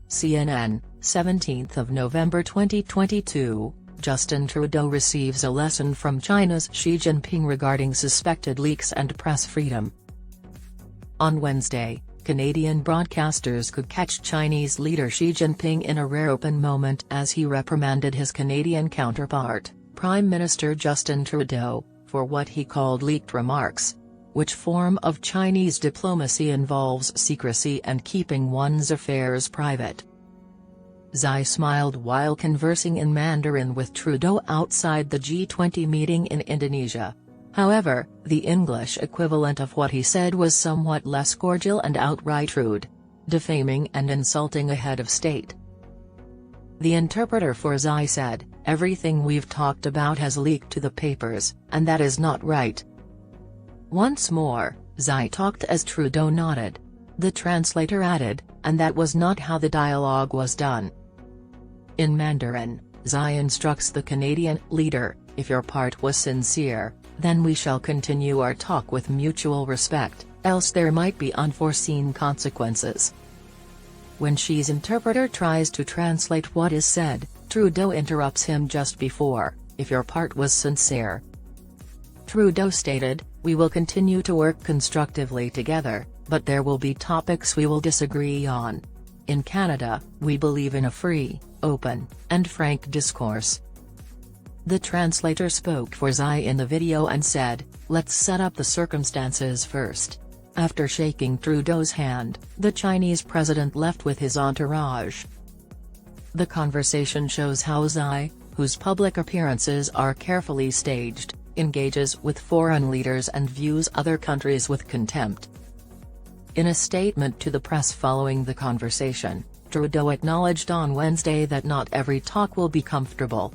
CNN, 17th of November 2022, Justin Trudeau receives a lesson from China's Xi Jinping regarding suspected leaks and press freedom. On Wednesday, Canadian broadcasters could catch Chinese leader Xi Jinping in a rare open moment as he reprimanded his Canadian counterpart, Prime Minister Justin Trudeau, for what he called leaked remarks. Which form of Chinese diplomacy involves secrecy and keeping one's affairs private. Xi smiled while conversing in Mandarin with Trudeau outside the G20 meeting in Indonesia. However, the English equivalent of what he said was somewhat less cordial and outright rude. Defaming and insulting a head of state. The interpreter for Xi said, "Everything we've talked about has leaked to the papers, and that is not right." Once more, Xi talked as Trudeau nodded. The translator added, "And that was not how the dialogue was done." In Mandarin, Xi instructs the Canadian leader, "If your part was sincere, then we shall continue our talk with mutual respect, else there might be unforeseen consequences." When Xi's interpreter tries to translate what is said, Trudeau interrupts him just before, "If your part was sincere." Trudeau stated, "We will continue to work constructively together, but there will be topics we will disagree on. In Canada, we believe in a free, open, and frank discourse." The translator spoke for Xi in the video and said, "Let's set up the circumstances first." After shaking Trudeau's hand, the Chinese president left with his entourage. The conversation shows how Xi, whose public appearances are carefully staged, engages with foreign leaders and views other countries with contempt. In a statement to the press following the conversation, Trudeau acknowledged on Wednesday that not every talk will be comfortable.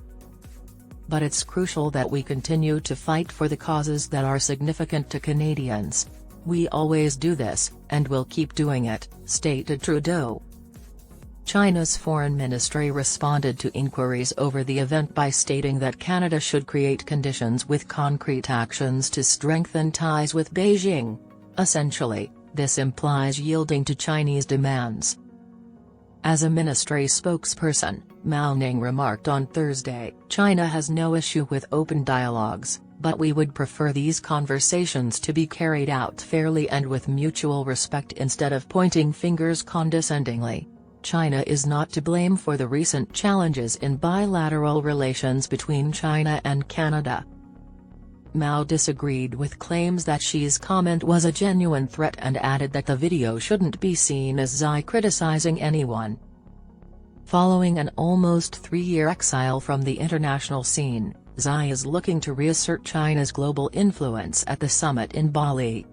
"But it's crucial that we continue to fight for the causes that are significant to Canadians. We always do this, and will keep doing it," stated Trudeau. China's foreign ministry responded to inquiries over the event by stating that Canada should create conditions with concrete actions to strengthen ties with Beijing. Essentially, this implies yielding to Chinese demands. As a ministry spokesperson, Mao Ning remarked on Thursday, "China has no issue with open dialogues, but we would prefer these conversations to be carried out fairly and with mutual respect instead of pointing fingers condescendingly. China is not to blame for the recent challenges in bilateral relations between China and Canada." Mao disagreed with claims that Xi's comment was a genuine threat and added that the video shouldn't be seen as Xi criticizing anyone. Following an almost three-year exile from the international scene, Xi is looking to reassert China's global influence at the summit in Bali.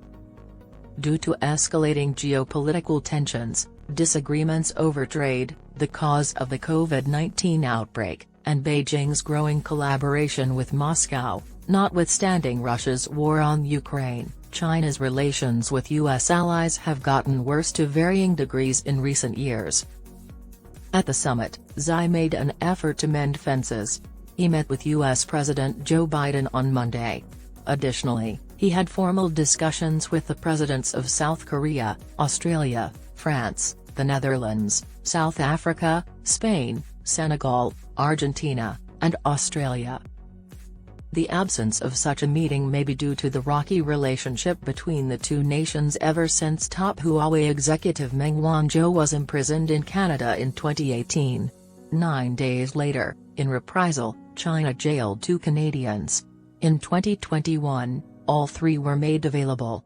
Due to escalating geopolitical tensions, disagreements over trade, the cause of the COVID-19 outbreak, and Beijing's growing collaboration with Moscow, notwithstanding Russia's war on Ukraine, China's relations with U.S. allies have gotten worse to varying degrees in recent years. At the summit, Xi made an effort to mend fences. He met with U.S. President Joe Biden on Monday. Additionally, he had formal discussions with the presidents of South Korea, Australia, France, the Netherlands, South Africa, Spain, Senegal, Argentina, and Australia. The absence of such a meeting may be due to the rocky relationship between the two nations ever since top Huawei executive Meng Wanzhou was imprisoned in Canada in 2018. 9 days later, in reprisal, China jailed 2 Canadians. In 2021, all 3 were made available.